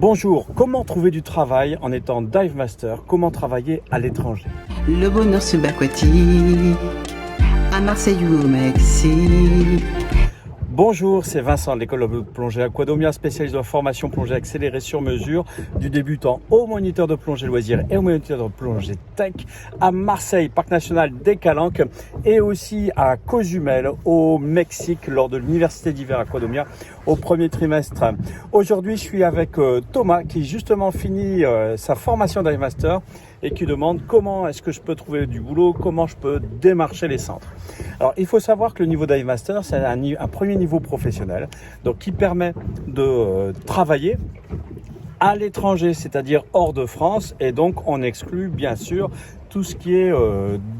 Bonjour, comment trouver du travail en étant Dive Master? Comment travailler à l'étranger? Le bonheur subaquatique, à Marseille ou au Mexique. Bonjour, c'est Vincent de l'école de plongée Aquadomia, spécialiste de la formation plongée accélérée sur mesure, du débutant au moniteur de plongée loisir et au moniteur de plongée tech, à Marseille, parc national des Calanques, et aussi à Cozumel, au Mexique, lors de l'université d'hiver Aquadomia, au premier trimestre. Aujourd'hui, je suis avec Thomas, qui justement finit sa formation Dive Master et qui demande comment est-ce que je peux trouver du boulot, comment je peux démarcher les centres. Alors, il faut savoir que le niveau Dive Master, c'est un premier niveau professionnel, donc qui permet de travailler à l'étranger, c'est-à-dire hors de France, et donc on exclut bien sûr tout ce qui est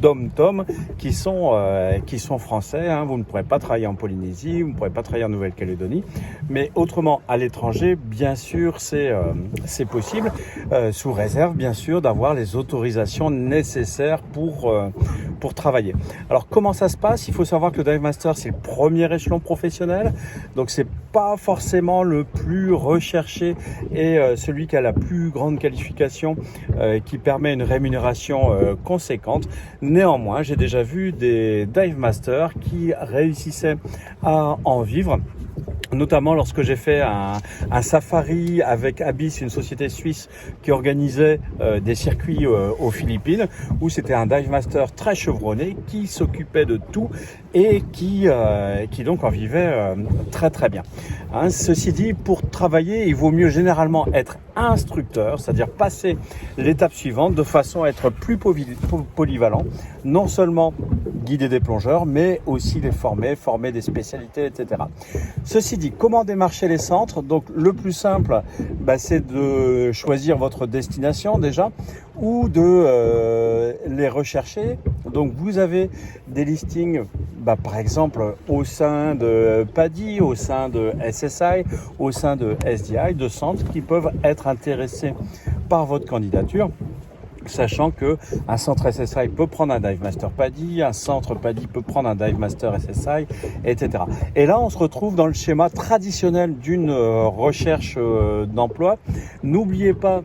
dom-tom qui sont français. Hein. Vous ne pourrez pas travailler en Polynésie, vous ne pourrez pas travailler en Nouvelle-Calédonie, mais autrement à l'étranger, bien sûr, c'est possible, sous réserve bien sûr d'avoir les autorisations nécessaires pour travailler. Alors comment ça se passe? Il faut savoir que le Dive Master, c'est le premier échelon professionnel, donc c'est pas forcément le plus recherché et celui qui a la plus grande qualification qui permet une rémunération conséquente. Néanmoins, j'ai déjà vu des Dive Masters qui réussissaient à en vivre, notamment lorsque j'ai fait un safari avec Abyss, une société suisse qui organisait des circuits aux Philippines, où c'était un Dive Master très chevronné qui s'occupait de tout et qui donc en vivait très très bien. Hein, ceci dit, pour travailler, il vaut mieux généralement être instructeur, c'est-à-dire passer l'étape suivante de façon à être plus polyvalent, non seulement guider des plongeurs, mais aussi les former des spécialités, etc. Ceci dit, comment démarcher les centres? Donc le plus simple, c'est de choisir votre destination déjà, ou de les rechercher. Donc vous avez des listings, par exemple au sein de PADI, au sein de SSI, au sein de SDI, de centres qui peuvent être intéressés par votre candidature, sachant que un centre SSI peut prendre un Dive Master PADI, un centre PADI peut prendre un Dive Master SSI, etc. Et là, on se retrouve dans le schéma traditionnel d'une recherche d'emploi. N'oubliez pas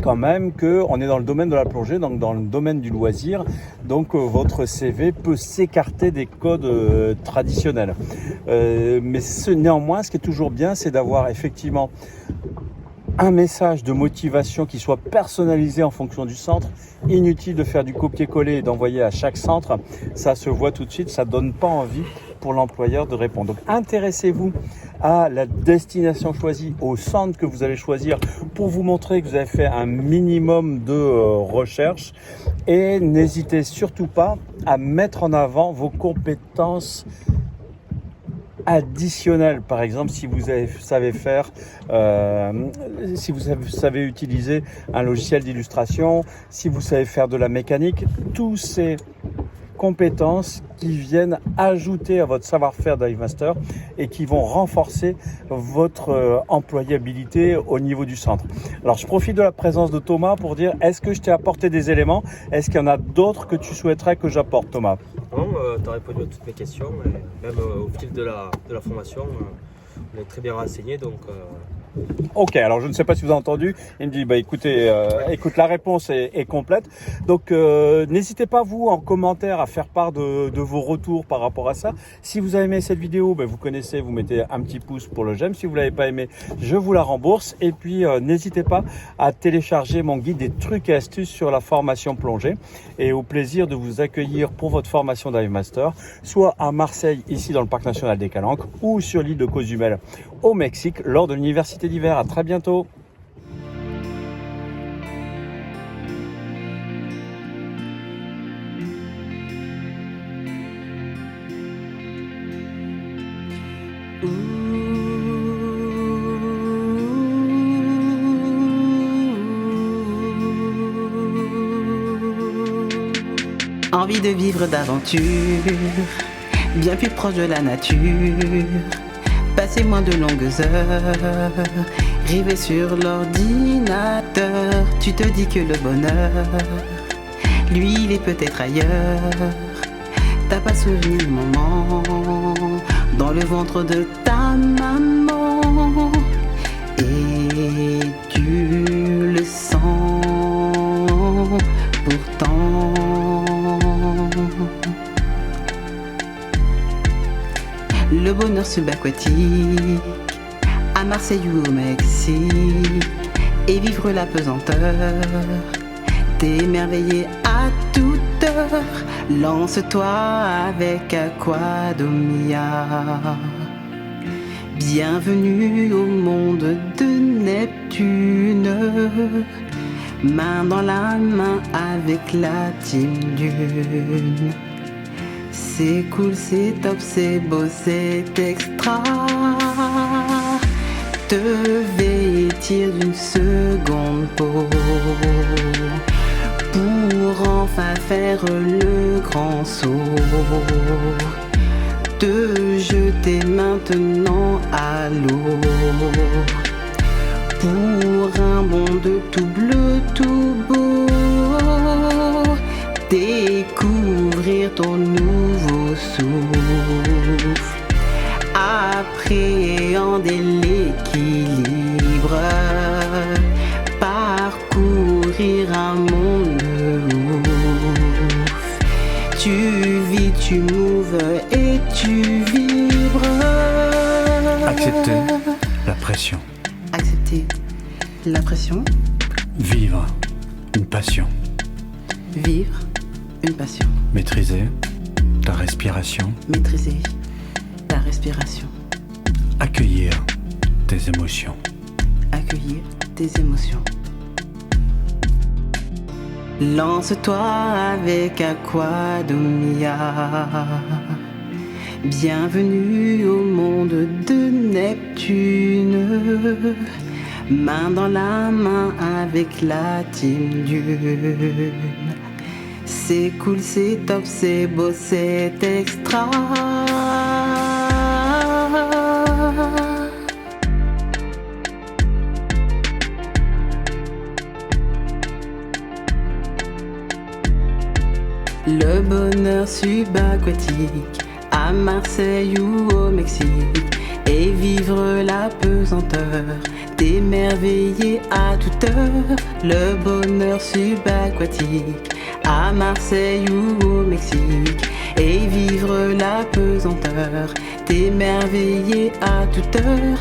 quand même qu'on est dans le domaine de la plongée, donc dans le domaine du loisir, donc votre CV peut s'écarter des codes traditionnels. Mais néanmoins, ce qui est toujours bien, c'est d'avoir effectivement un message de motivation qui soit personnalisé en fonction du centre. Inutile de faire du copier-coller et d'envoyer à chaque centre, ça se voit tout de suite, ça donne pas envie pour l'employeur de répondre. Donc intéressez-vous à la destination choisie, au centre que vous allez choisir pour vous montrer que vous avez fait un minimum de recherche, et n'hésitez surtout pas à mettre en avant vos compétences additionnel. Par exemple, si vous savez faire, si vous savez utiliser un logiciel d'illustration, si vous savez faire de la mécanique, tous ces compétences qui viennent ajouter à votre savoir-faire Dive Master et qui vont renforcer votre employabilité au niveau du centre. Alors, je profite de la présence de Thomas pour dire, est-ce que je t'ai apporté des éléments? Est-ce qu'il y en a d'autres que tu souhaiterais que j'apporte, Thomas? Non, tu as répondu à toutes mes questions, et même au fil de la formation, on est très bien renseigné, donc... Ok, alors je ne sais pas si vous avez entendu, il me dit, écoutez, écoute, la réponse est complète. Donc n'hésitez pas, vous, en commentaire, à faire part de vos retours par rapport à ça. Si vous avez aimé cette vidéo, vous connaissez, vous mettez un petit pouce pour le j'aime. Si vous ne l'avez pas aimé, je vous la rembourse. Et puis n'hésitez pas à télécharger mon guide des trucs et astuces sur la formation plongée. Et au plaisir de vous accueillir pour votre formation Dive Master, soit à Marseille, ici dans le parc national des Calanques, ou sur l'île de Cozumel au Mexique, lors de l'université d'hiver. À très bientôt. Envie de vivre d'aventure, bien plus proche de la nature. Passer moins de longues heures, rêver sur l'ordinateur. Tu te dis que le bonheur, lui, il est peut-être ailleurs. T'as pas souvenir du moment dans le ventre de ta maman. Et subaquatique, à Marseille ou au Mexique, et vivre la pesanteur, t'émerveiller à toute heure. Lance-toi avec Aquadomia. Bienvenue au monde de Neptune, main dans la main avec la team Dune. C'est cool, c'est top, c'est beau, c'est extra. Te vêtir d'une seconde peau pour enfin faire le grand saut. Te jeter maintenant à l'eau pour un monde tout bleu, tout beau. Découvrir ton nouveau souffle, appréhender l'équilibre, parcourir un monde ouf. Tu vis, tu mouves et tu vibres. Accepter la pression. Accepter la pression. Vivre une passion. Vivre une passion. Maîtriser ta respiration. Maîtriser ta respiration. Accueillir tes émotions. Accueillir tes émotions. Lance-toi avec Aquadomia. Bienvenue au monde de Neptune, main dans la main avec la team Dune. C'est cool, c'est top, c'est beau, c'est extra. Le bonheur subaquatique, à Marseille ou au Mexique, et vivre la pesanteur, t'émerveiller à toute heure. Le bonheur subaquatique, à Marseille ou au Mexique, et vivre la pesanteur, t'émerveiller à toute heure.